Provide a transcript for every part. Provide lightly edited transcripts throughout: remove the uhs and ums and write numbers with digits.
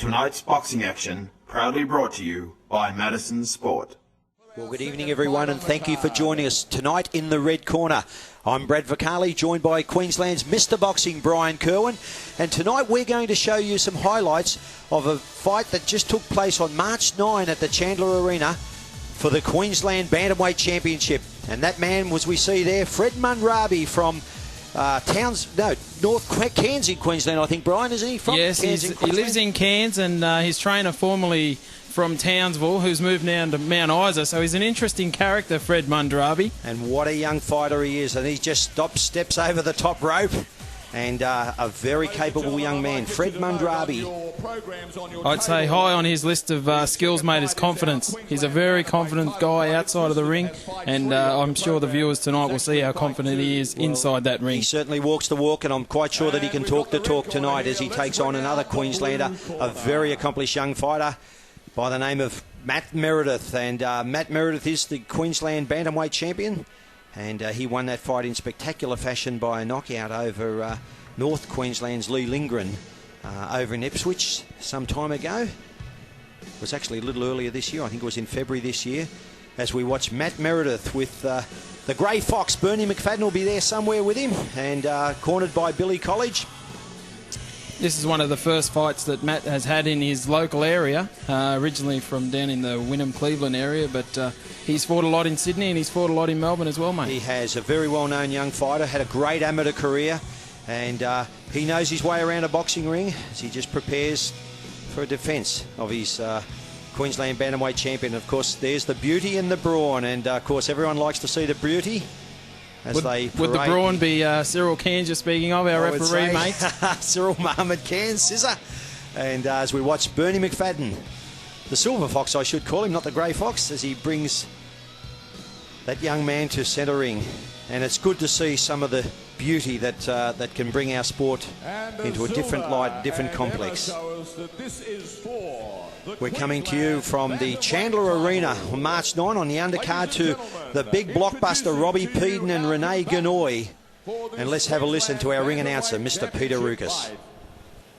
Tonight's boxing action proudly brought to you by Madison Sport. Well, good evening, everyone, and thank you for joining us tonight in the red corner. I'm Brad Vicali, joined by Queensland's Mr. Boxing, Brian Kerwin, and tonight we're going to show you some highlights of a fight that just took place on March 9 at the Chandler Arena for the Queensland Bantamweight Championship. And that man, as we see there, Fred Mundraby from North Cairns in Queensland, I think, Brian, isn't he? From yes, he lives in Cairns, and his trainer formerly from Townsville, who's moved now to Mount Isa, so he's an interesting character, Fred Mundraby. And what a young fighter he is, and he just steps over the top rope, and a very capable young man, Fred Mundraby. I'd say high on his list of skills, mate, is confidence. He's a very confident guy outside of the ring, and I'm sure the viewers tonight will see how confident he is inside that ring. He certainly walks the walk, and I'm quite sure that he can talk the talk tonight as he takes on another Queenslander, a very accomplished young fighter by the name of Matt Meredith. And Matt Meredith is the Queensland Bantamweight champion, and he won that fight in spectacular fashion by a knockout over North Queensland's Lee Lindgren over in Ipswich some time ago. It was actually a little earlier this year. I think it was in February this year, as we watch Matt Meredith with the Grey Fox. Bernie McFadden will be there somewhere with him, and cornered by Billy College. This is one of the first fights that Matt has had in his local area, originally from down in the Wynnum, Cleveland area, but he's fought a lot in Sydney and he's fought a lot in Melbourne as well, mate. He has, a very well-known young fighter, had a great amateur career, and he knows his way around a boxing ring as he just prepares for a defence of his Queensland Bantamweight champion. Of course, there's the beauty and the brawn, and of course everyone likes to see the beauty. Would the brawn be Cyril Cairns you're speaking of, our referee, mate? Cyril Mohammed Cairns, scissor. And as we watch Bernie McFadden, the Silver Fox I should call him, not the Grey Fox, as he brings that young man to centre ring. And it's good to see some of the beauty that can bring our sport into a different light, different complex. We're coming to you from the Chandler Arena on March 9 on the undercard to the big blockbuster Robbie Peden and Renee Ganoy. And let's have a listen to our ring announcer, Mr. Peter Rukas.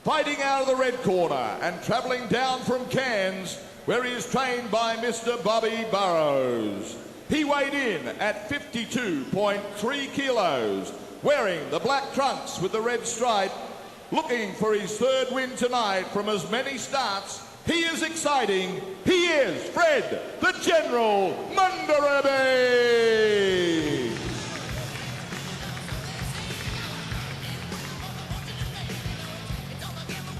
Fighting out of the red corner and travelling down from Cairns, where he is trained by Mr. Bobby Burrows. He weighed in at 52.3 kilos, wearing the black trunks with the red stripe, looking for his third win tonight from as many starts. He is exciting. He is Fred, the General Mundraby.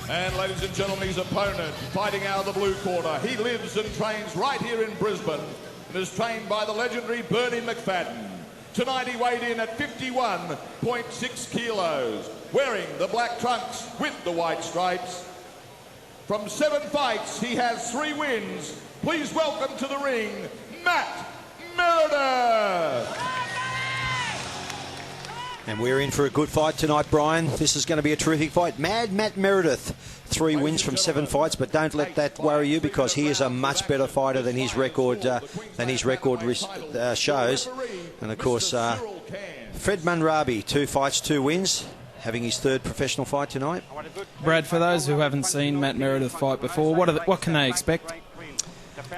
And ladies and gentlemen, his opponent, fighting out of the blue corner. He lives and trains right here in Brisbane and is trained by the legendary Bernie McFadden. Tonight he weighed in at 51.6 kilos, wearing the black trunks with the white stripes. From 7 fights, he has 3 wins. Please welcome to the ring, Matt Meredith. And we're in for a good fight tonight, Brian. This is going to be a terrific fight. Matt Meredith, 3 wins from 7 fights, but don't let that worry you, because he is a much better fighter than his record shows. And of course, Fred Mundraby, 2 fights, 2 wins, having his 3rd professional fight tonight. Brad, for those who haven't seen Matt Meredith fight before, what can they expect?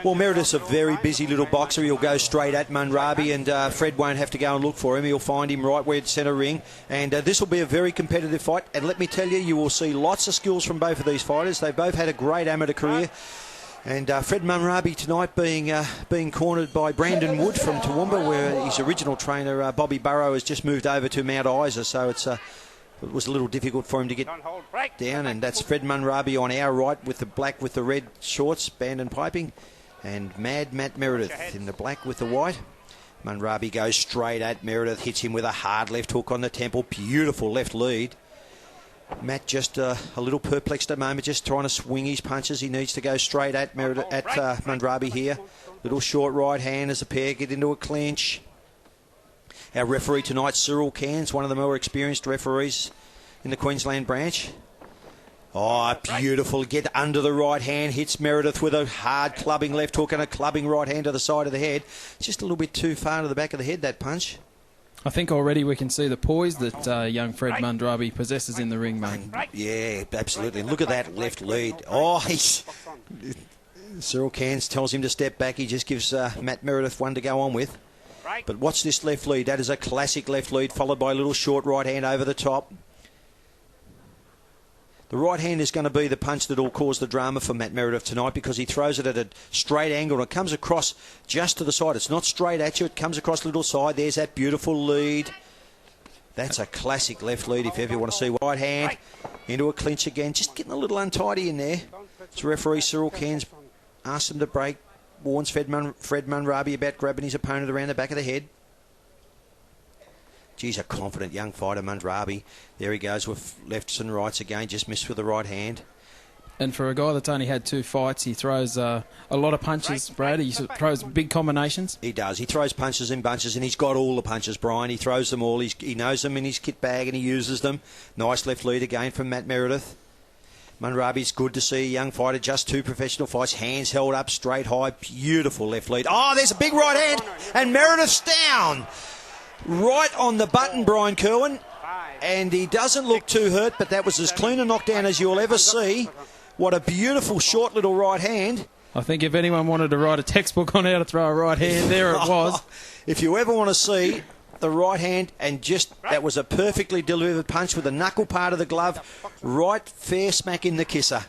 Well, Meredith's a very busy little boxer. He'll go straight at Mundraby, and Fred won't have to go and look for him. He'll find him right where it's centre ring. And this will be a very competitive fight. And let me tell you, you will see lots of skills from both of these fighters. They've both had a great amateur career. And Fred Mundraby tonight being cornered by Brandon Wood from Toowoomba, where his original trainer, Bobby Burrow, has just moved over to Mount Isa. So it was a little difficult for him to get down. And that's Fred Mundraby on our right with the black with the red shorts, band and piping. And Matt Meredith in the black with the white. Mundraby goes straight at Meredith, hits him with a hard left hook on the temple. Beautiful left lead. Matt just a little perplexed at the moment, just trying to swing his punches. He needs to go straight at Mundraby here. Little short right hand as the pair get into a clinch. Our referee tonight, Cyril Cairns, one of the more experienced referees in the Queensland branch. Oh, beautiful. Get under the right hand. Hits Meredith with a hard clubbing left hook and a clubbing right hand to the side of the head. Just a little bit too far to the back of the head, that punch. I think already we can see the poise that young Fred Mundraby possesses in the ring, mate. Yeah, absolutely. Look at that left lead. Oh, Cyril Cairns tells him to step back. He just gives Matt Meredith one to go on with. But watch this left lead. That is a classic left lead, followed by a little short right hand over the top. The right hand is going to be the punch that will cause the drama for Matt Meredith tonight, because he throws it at a straight angle and it comes across just to the side. It's not straight at you. It comes across the little side. There's that beautiful lead. That's a classic left lead if you ever want to see. Right hand into a clinch again. Just getting a little untidy in there. So referee Cyril Cairns asks him to break. Warns Fred Mundraby about grabbing his opponent around the back of the head. Geez, a confident young fighter, Mundraby. There he goes with lefts and rights again. Just missed with the right hand. And for a guy that's only had 2 fights, he throws a lot of punches, Brad. He throws big combinations. He does. He throws punches in bunches, and he's got all the punches, Brian. He throws them all. He knows them in his kit bag, and he uses them. Nice left lead again from Matt Meredith. Mundraby's good to see a young fighter, just 2 professional fights, hands held up straight high, beautiful left lead. Oh, there's a big right hand, and Meredith's down. Right on the button, Brian Kerwin, and he doesn't look too hurt, but that was as clean a knockdown as you'll ever see. What a beautiful short little right hand. I think if anyone wanted to write a textbook on how to throw a right hand, there it was. If you ever want to see the right hand, and just that was a perfectly delivered punch with the knuckle part of the glove, right fair smack in the kisser.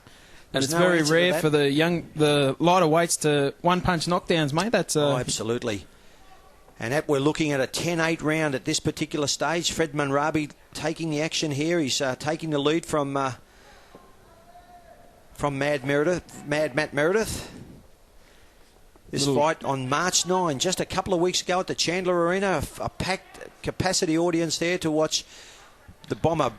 And it's very rare for the lighter weights to one-punch knockdowns, mate. Oh, absolutely. And we're looking at a 10-8 round at this particular stage. Fred Mundraby taking the action here. He's taking the lead from Matt Meredith. This fight on March 9, just a couple of weeks ago at the Chandler Arena, a packed capacity audience there to watch the bomber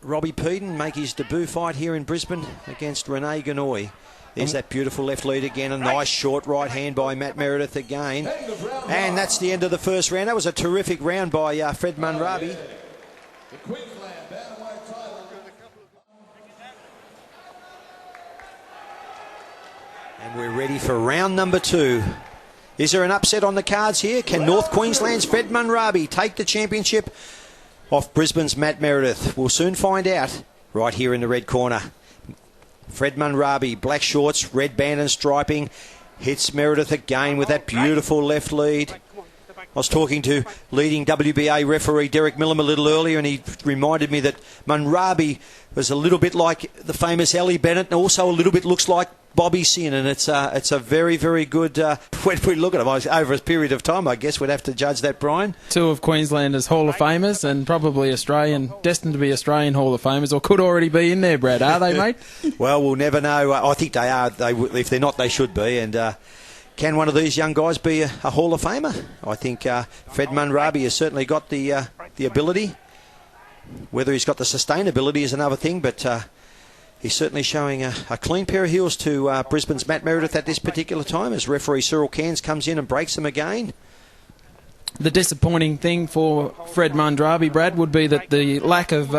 Robbie Peden make his debut fight here in Brisbane against Rene Ganoy. There's that beautiful left lead again, a nice short right hand by Matt Meredith again. And that's the end of the first round. That was a terrific round by Fred Mundraby. The Queensland Bantamweight title. And we're ready for round number 2. Is there an upset on the cards here? Can North Queensland's Fred Mundraby take the championship off Brisbane's Matt Meredith? We'll soon find out right here in the red corner. Fred Mundraby, black shorts, red band and striping, hits Meredith again with that beautiful left lead. I was talking to leading WBA referee Derek Millam a little earlier, and he reminded me that Mundraby was a little bit like the famous Ellie Bennett, and also a little bit looks like Bobby Sin, and it's a very, very good, when we look at him, over a period of time, I guess we'd have to judge that, Brian. 2 of Queenslanders Hall of Famers, and probably destined to be Australian Hall of Famers, or could already be in there, Brad. Are they, mate? Well, we'll never know. I think they are. If they're not, they should be, and can one of these young guys be a Hall of Famer? I think Fred Mundraby has certainly got the ability. Whether he's got the sustainability is another thing, but he's certainly showing a clean pair of heels to Brisbane's Matt Meredith at this particular time, as referee Cyril Cairns comes in and breaks them again. The disappointing thing for Fred Mundraby, Brad, would be that the lack of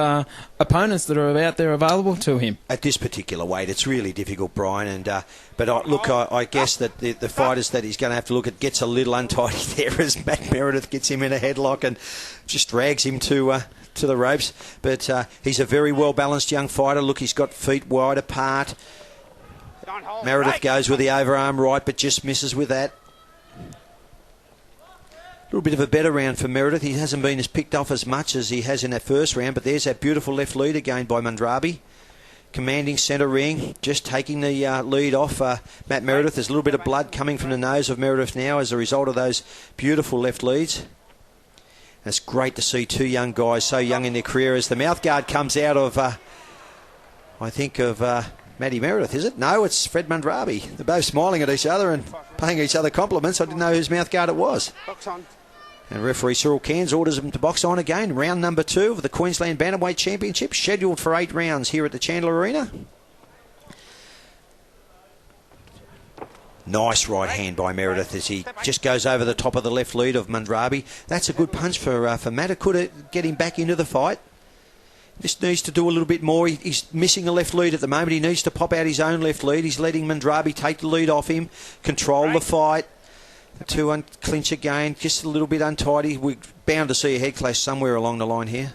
opponents that are out there available to him. At this particular weight, it's really difficult, Brian. But I guess that the fighters that he's going to have to look at gets a little untidy there as Matt Meredith gets him in a headlock and just drags him to the ropes. But he's a very well-balanced young fighter. Look, he's got feet wide apart. Meredith goes with the overarm right, but just misses with that. A little bit of a better round for Meredith. He hasn't been as picked off as much as he has in that first round, but there's that beautiful left lead again by Mundraby. Commanding centre ring, just taking the lead off Matt Meredith. There's a little bit of blood coming from the nose of Meredith now as a result of those beautiful left leads. And it's great to see 2 young guys so young in their career as the mouthguard comes out of, Matty Meredith, is it? No, it's Fred Mundraby. They're both smiling at each other and paying each other compliments. I didn't know whose mouthguard it was. Box on. And referee Cyril Cairns orders him to box on again. Round number 2 of the Queensland Bantamweight Championship, scheduled for 8 rounds here at the Chandler Arena. Nice right hand by Meredith as he just goes over the top of the left lead of Mundraby. That's a good punch for Matt. It could get him back into the fight. Just needs to do a little bit more. He's missing a left lead at the moment. He needs to pop out his own left lead. He's letting Mundraby take the lead off him, control the fight. The two clinch again, just a little bit untidy. We're bound to see a head clash somewhere along the line here.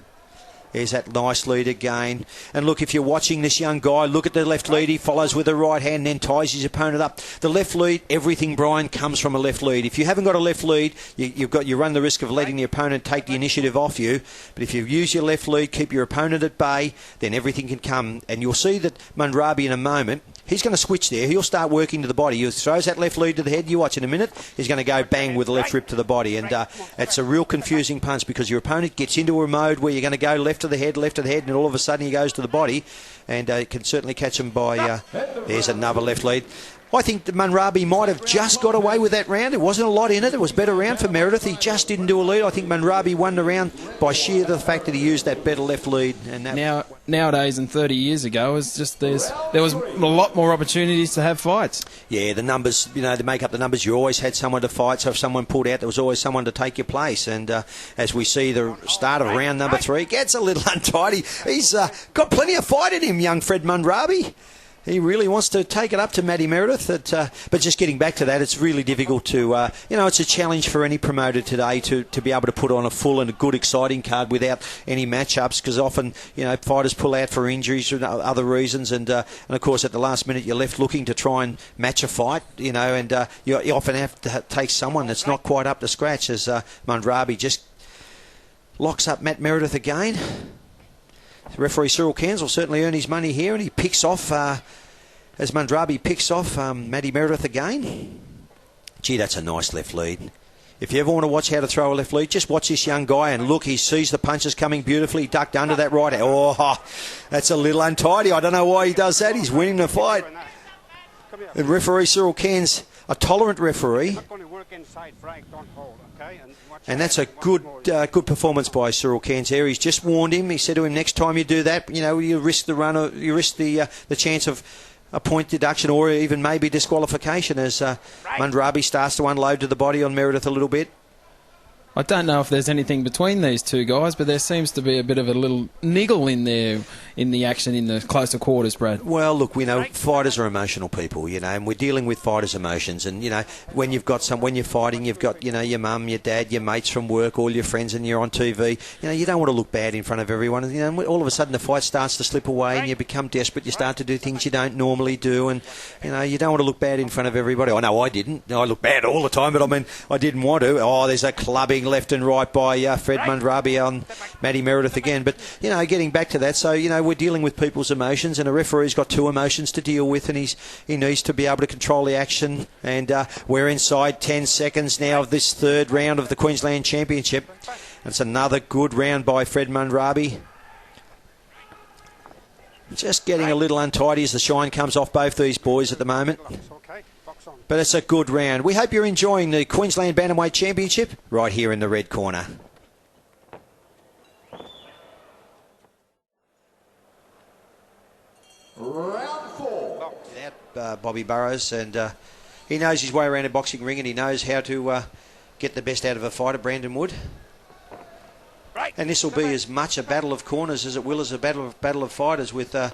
There's that nice lead again. And look, if you're watching this young guy, look at the left lead. He follows with the right hand and then ties his opponent up. The left lead, everything, Brian, comes from a left lead. If you haven't got a left lead, you run the risk of letting the opponent take the initiative off you. But if you use your left lead, keep your opponent at bay, then everything can come. And you'll see that Mundraby in a moment, he's going to switch there. He'll start working to the body. He throws that left lead to the head. You watch in a minute. He's going to go bang with the left rip to the body. And it's a real confusing punch because your opponent gets into a mode where you're going to go left to the head, and all of a sudden he goes to the body. And can certainly catch him by... there's another left lead. I think that Mundraby might have just got away with that round. There wasn't a lot in it. It was a better round for Meredith. He just didn't do a lead. I think Mundraby won the round by sheer the fact that he used that better left lead. And that nowadays and 30 years ago, it's just there was a lot more opportunities to have fights. Yeah, the numbers, to make up the numbers, you always had someone to fight. So if someone pulled out, there was always someone to take your place. And as we see the start of round number 3, gets a little untidy. He's got plenty of fight in him, young Fred Mundraby. He really wants to take it up to Matty Meredith. But just getting back to that, it's really difficult to, it's a challenge for any promoter today to be able to put on a full and a good, exciting card without any matchups because often, fighters pull out for injuries or other reasons. And of course, at the last minute, you're left looking to try and match a fight, and you often have to take someone that's not quite up to scratch as Mundraby just locks up Matt Meredith again. Referee Cyril Cairns will certainly earn his money here, and he picks off, as Mundraby picks off Matty Meredith again. Gee, that's a nice left lead. If you ever want to watch how to throw a left lead, just watch this young guy and look, he sees the punches coming beautifully. He ducked under that right hand. Oh, that's a little untidy. I don't know why he does that. He's winning the fight. The referee Cyril Cairns, a tolerant referee. And that's a good performance by Cyril Cairns here. He's just warned him. He said to him, next time you do that, you risk the run, you risk the chance of a point deduction or even maybe disqualification as Mundraby starts to unload to the body on Meredith a little bit. I don't know if there's anything between these two guys, but there seems to be a bit of a little niggle in there in the action in the closer quarters, Brad. Well, look, we know fighters are emotional people, and we're dealing with fighters' emotions. And, when when you're fighting, you've got, your mum, your dad, your mates from work, all your friends, and you're on TV. You don't want to look bad in front of everyone. And, all of a sudden the fight starts to slip away and you become desperate. You start to do things you don't normally do. And, you don't want to look bad in front of everybody. I know I didn't. I look bad all the time, but I didn't want to. Oh, there's a clubbing left and right by Fred Mundraby on Matty Meredith again. But, getting back to that, so, we're dealing with people's emotions, and a referee's got two emotions to deal with, and he needs to be able to control the action. And we're inside 10 seconds now of this third round of the Queensland Championship. It's another good round by Fred Mundraby. Just getting a little untidy as the shine comes off both these boys at the moment. But it's a good round. We hope you're enjoying the Queensland Bantamweight Championship right here in the red corner. Round 4. Bobby Burrows, and he knows his way around a boxing ring, and he knows how to get the best out of a fighter, Brandon Wood. And this will be as much a battle of corners as it will as a battle of fighters with the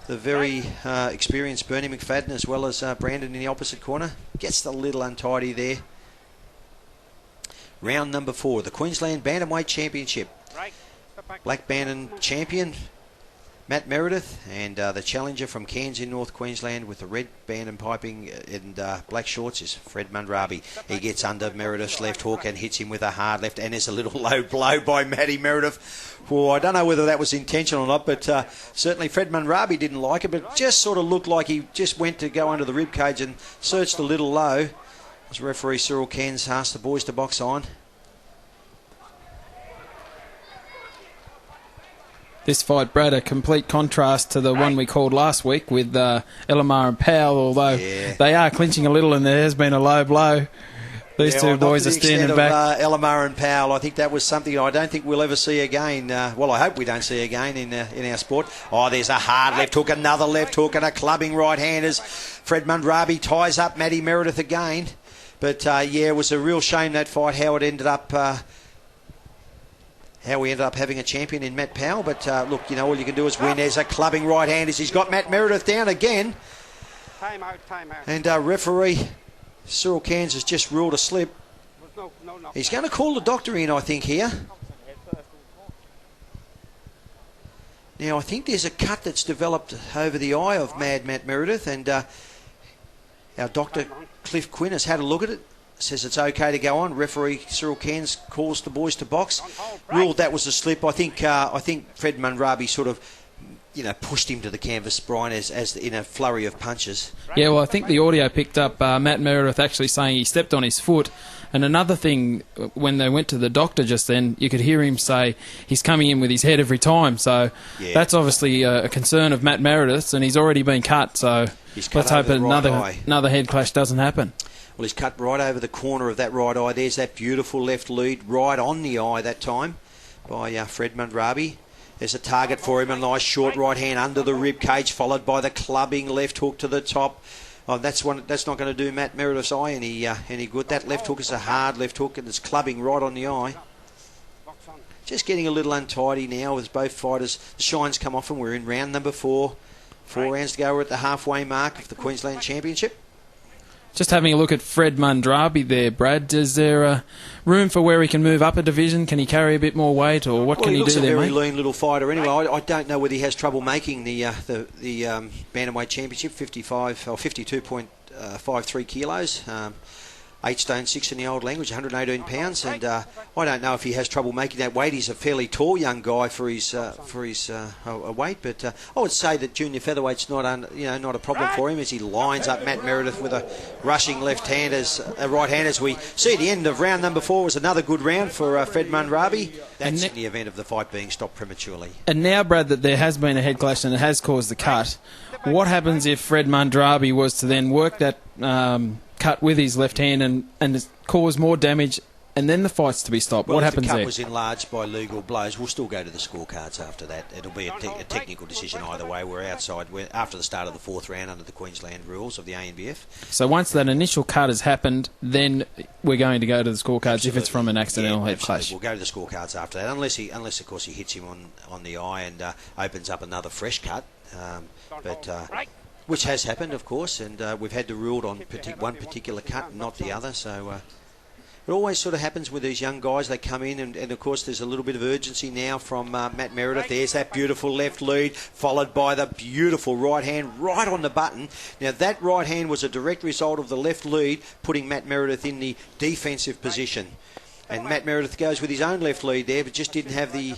very experienced Bernie McFadden as well as Brandon in the opposite corner. Gets the little untidy there. Round number 4, the Queensland Bantamweight Championship. Black Band champion Matt Meredith, and the challenger from Cairns in North Queensland with the red band and piping and black shorts is Fred Mundraby. He gets under Meredith's left hook and hits him with a hard left, and there's a little low blow by Matty Meredith. Well, I don't know whether that was intentional or not, but certainly Fred Mundraby didn't like it, but it just sort of looked like he just went to go under the rib cage and searched a little low. As referee Cyril Cairns asked the boys to box on. This fight, Brad, a complete contrast to the one we called last week with Elamar and Powell, although they are clinching a little and there has been a low blow. These two boys are standing back. Elamar and Powell, I think that was something I don't think we'll ever see again. Well, I hope we don't see again in our sport. Oh, there's a hard left hook, another left hook, and a clubbing right hand as Fred Mundraby ties up Matty Meredith again. But, it was a real shame that fight, how it ended up... how we ended up having a champion in Matt Powell. But look, all you can do is win. There's a clubbing right hand as he's got Matt Meredith down again. Time out. And referee Cyril Cairns has just ruled a slip. He's going to call the doctor in, I think, here. Now, I think there's a cut that's developed over the eye of Matt Meredith, and our doctor, Cliff Quinn, has had a look at it. Says it's okay to go on. Referee Cyril Cairns calls the boys to box. Ruled that was a slip. I think Fred Mundraby sort of, pushed him to the canvas, Brian, as in a flurry of punches. Yeah, well, I think the audio picked up Matt Meredith actually saying he stepped on his foot. And another thing, when they went to the doctor just then, you could hear him say he's coming in with his head every time. So that's obviously a concern of Matt Meredith's, and he's already been cut. So let's hope another head clash doesn't happen. Well, he's cut right over the corner of that right eye. There's that beautiful left lead right on the eye that time by Fred Mundraby. There's a target for him, a nice short right hand under the rib cage, followed by the clubbing left hook to the top. Oh, that's not going to do Matt Meredith's eye any good. That left hook is a hard left hook, and it's clubbing right on the eye. Just getting a little untidy now as both fighters. The shine's come off, and we're in round number 4. 4 rounds to go. We're at the halfway mark of the Queensland Championship. Just having a look at Fred Mundraby there, Brad. Is there room for where he can move up a division? Can he carry a bit more weight, or what can he do there, mate? He looks a very lean little fighter. Anyway, I don't know whether he has trouble making the Bantamweight Championship, 55 or 52.53 kilos. 8 stone 6 in the old language, 118 pounds, and I don't know if he has trouble making that weight. He's a fairly tall young guy for his weight, but I would say that junior featherweight's not a problem for him as he lines up Matt Meredith with a rushing right hand as we see the end of round number 4 was another good round for Fred Mundraby. That's in the event of the fight being stopped prematurely. And now, Brad, that there has been a head clash and it has caused the cut, what happens if Fred Mundraby was to then work that cut with his left hand and cause more damage, and then the fight's to be stopped? What happens there? If the cut was enlarged by legal blows, we'll still go to the scorecards after that. It'll be a technical decision either way. We're outside. We're after the start of the 4th round under the Queensland rules of the ANBF. So once that initial cut has happened, then we're going to go to the scorecards. Absolutely. If it's from an accidental head clash. We'll go to the scorecards after that, unless of course he hits him on the eye and opens up another fresh cut. Which has happened, of course, and we've had to rule on one particular cut, not the other. So it always sort of happens with these young guys. They come in, and of course, there's a little bit of urgency now from Matt Meredith. There's that beautiful left lead, followed by the beautiful right hand right on the button. Now, that right hand was a direct result of the left lead, putting Matt Meredith in the defensive position. And Matt Meredith goes with his own left lead there, but just didn't have the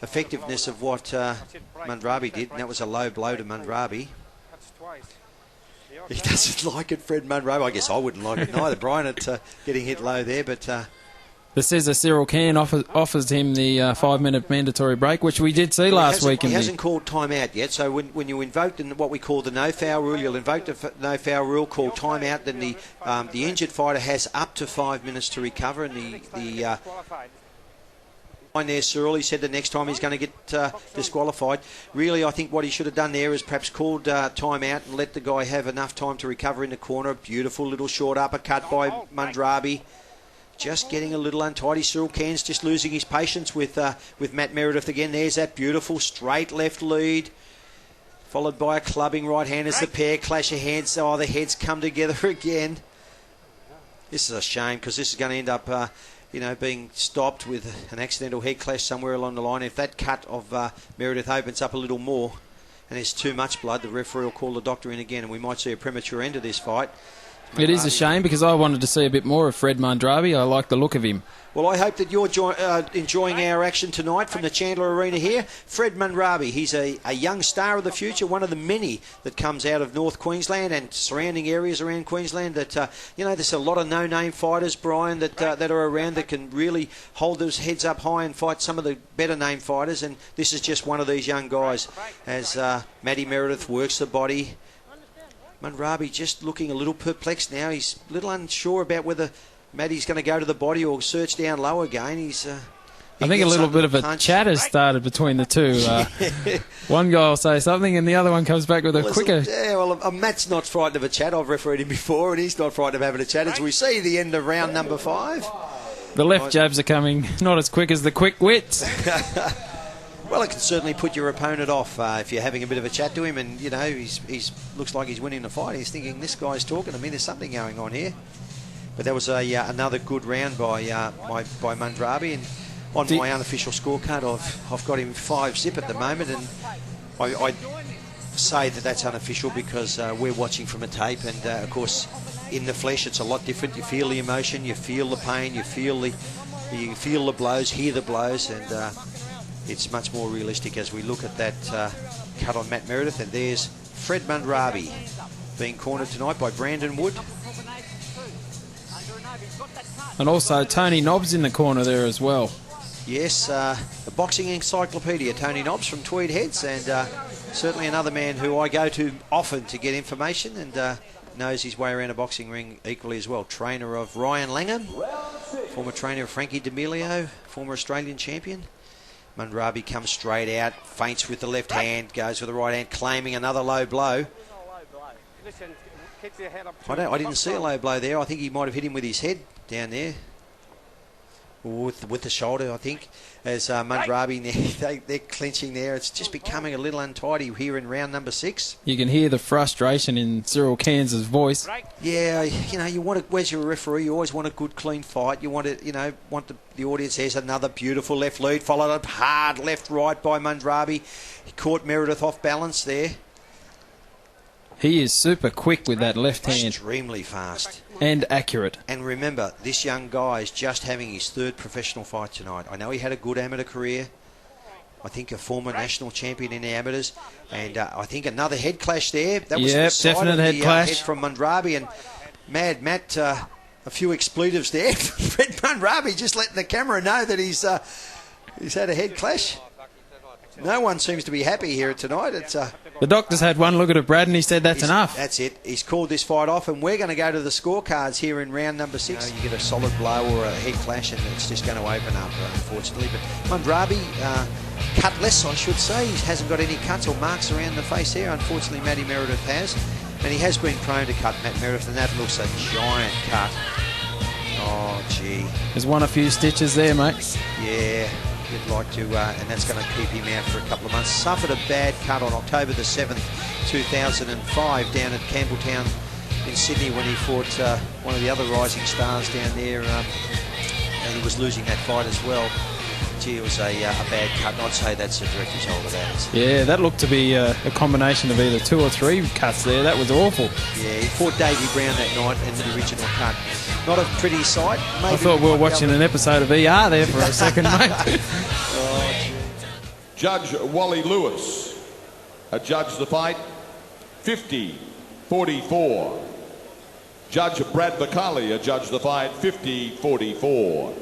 effectiveness of what Mundraby did, and that was a low blow to Mundraby. He doesn't like it, Fred Mundraby. I guess I wouldn't like it neither, Brian, at getting hit low there. But this is a Cyril Cairns offers him the 5-minute mandatory break, which we did see last week. He hasn't called time-out yet, so when you invoke what we call the no-foul rule, you'll invoke the no-foul rule, call time-out, then the injured fighter has up to 5 minutes to recover, and the there, Cyril, he said the next time he's going to get disqualified. Really, I think what he should have done there is perhaps called time out and let the guy have enough time to recover in the corner. Beautiful little short uppercut by Mundraby. Just getting a little untidy. Cyril Cairns just losing his patience with Matt Meredith again. There's that beautiful straight left lead, followed by a clubbing right hand as the pair clash of hands. Oh, the heads come together again. This is a shame because this is going to end up being stopped with an accidental head clash somewhere along the line. If that cut of Meredith opens up a little more and there's too much blood, the referee will call the doctor in again, and we might see a premature end to this fight. It is a shame because I wanted to see a bit more of Fred Mundraby. I like the look of him. Well, I hope that you're enjoying our action tonight from the Chandler Arena here. Fred Mundraby, he's a young star of the future, one of the many that comes out of North Queensland and surrounding areas around Queensland that, there's a lot of no-name fighters, Brian, that are around that can really hold those heads up high and fight some of the better-name fighters, and this is just one of these young guys as Matty Meredith works the body. Mundraby just looking a little perplexed now. He's a little unsure about whether Matty's going to go to the body or search down low again. I think a little bit of a chat has started between the two. One guy will say something and the other one comes back with a quicker... Matt's not frightened of a chat. I've refereed him before, and he's not frightened of having a chat as we see the end of round number 5. The left jabs are coming not as quick as the quick wits. Well, it can certainly put your opponent off if you're having a bit of a chat to him, and you know he's looks like he's winning the fight. He's thinking, this guy's talking to me. There's something going on here. But that was another good round by Mundraby, and on my unofficial scorecard, I've got him 5-zip at the moment, and I say that that's unofficial because we're watching from a tape, and of course in the flesh it's a lot different. You feel the emotion, you feel the pain, you feel the blows, hear the blows, and it's much more realistic as we look at that cut on Matt Meredith. And there's Fred Mundraby being cornered tonight by Brandon Wood. And also Tony Nobbs in the corner there as well. Yes, the boxing encyclopedia, Tony Nobbs from Tweed Heads, and certainly another man who I go to often to get information, and knows his way around a boxing ring equally as well. Trainer of Ryan Langham, former trainer of Frankie D'Amelio, former Australian champion. Mundraby comes straight out, feints with the left hand, goes with the right hand, claiming another low blow. I didn't see a low blow there. I think he might have hit him with his head down there. With the shoulder, I think, as Mundraby, they're clinching there. It's just becoming a little untidy here in round number 6. You can hear the frustration in Cyril Cairns' voice. Yeah, you know, you want to, where's your referee? You always want a good, clean fight. You want to, you know, the audience. There's another beautiful left lead, followed up hard left-right by Mundraby. He caught Meredith off balance there. He is super quick with that left hand. Extremely fast. And accurate. And remember, this young guy is just having his 3rd professional fight tonight. I know he had a good amateur career. I think a former national champion in the amateurs. And I think another head clash there. That was definite head clash. Head from Mundraby. And Mad Matt, a few expletives there. Fred Mundraby just letting the camera know that he's had a head clash. No one seems to be happy here tonight. It's the doctor's had one look at it, Brad, and he said that's enough. That's it. He's called this fight off, and we're going to go to the scorecards here in round number 6. You get a solid blow or a head clash, and it's just going to open up, unfortunately. But Mundraby, cutless, I should say. He hasn't got any cuts or marks around the face there. Unfortunately, Matty Meredith has. And he has been prone to cut Matt Meredith, and that looks a giant cut. Oh, gee. There's a few stitches there, mate. Yeah. You'd like to, and that's going to keep him out for a couple of months. Suffered a bad cut on October the 7th, 2005 down at Campbelltown in Sydney when he fought one of the other rising stars down there, and he was losing that fight as well. Gee, it was a bad cut, and I'd say that's a direct result of that. Yeah, that looked to be a combination of either 2 or 3 cuts there. That was awful. Yeah, he fought Davey Brown that night in the original cut. Not a pretty sight. Maybe I thought we were watching an episode of ER there for a second, mate. Judge Wally Lewis adjudged the fight 50-44. Judge Brad Bacali adjudged the fight 50-44.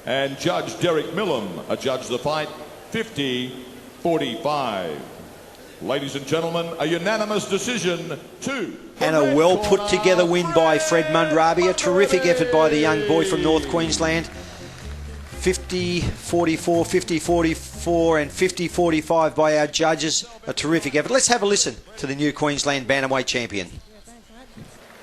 And Judge Derek Millam adjudged the fight 50-45. Ladies and gentlemen, a unanimous decision to... And a well put together win by Fred Mundraby. A terrific effort by the young boy from North Queensland. 50-44, 50-44 and 50-45 by our judges. A terrific effort. Let's have a listen to the new Queensland Bantamweight champion.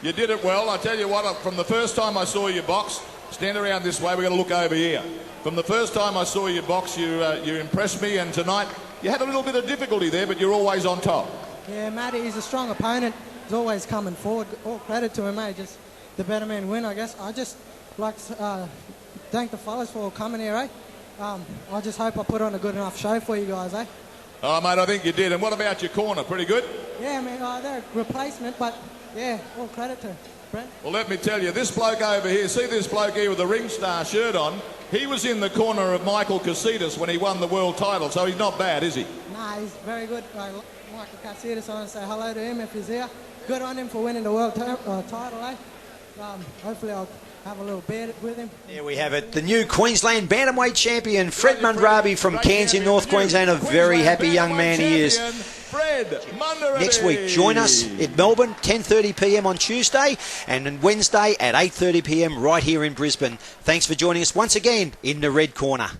You did it well. I tell you what, from the first time I saw you box, stand around this way, we're going to look over here. From the first time I saw you box, you impressed me, and tonight you had a little bit of difficulty there, but you're always on top. Yeah, Matty, he's a strong opponent. He's always coming forward. All credit to him, mate. Just the better man win, I guess. I just like to thank the fellas for coming here, eh? I just hope I put on a good enough show for you guys, eh? Oh, mate, I think you did. And what about your corner? Pretty good? Yeah, man, they're a replacement, but yeah, all credit to Brent. Well, let me tell you, this bloke over here, see this bloke here with the ring star shirt on? He was in the corner of Michael Casitas when he won the world title, so he's not bad, is he? Nah, he's very good. Michael Casitas, I want to say hello to him if he's here. Good on him for winning the world title, eh? Hopefully I'll have a little beer with him. There we have it. The new Queensland Bantamweight champion, Fred Mundraby from Cairns in North Queensland. A very happy young man he is. Next week, join us at Melbourne, 10:30 p.m. on Tuesday, and on Wednesday at 8:30 p.m. right here in Brisbane. Thanks for joining us once again in the Red Corner.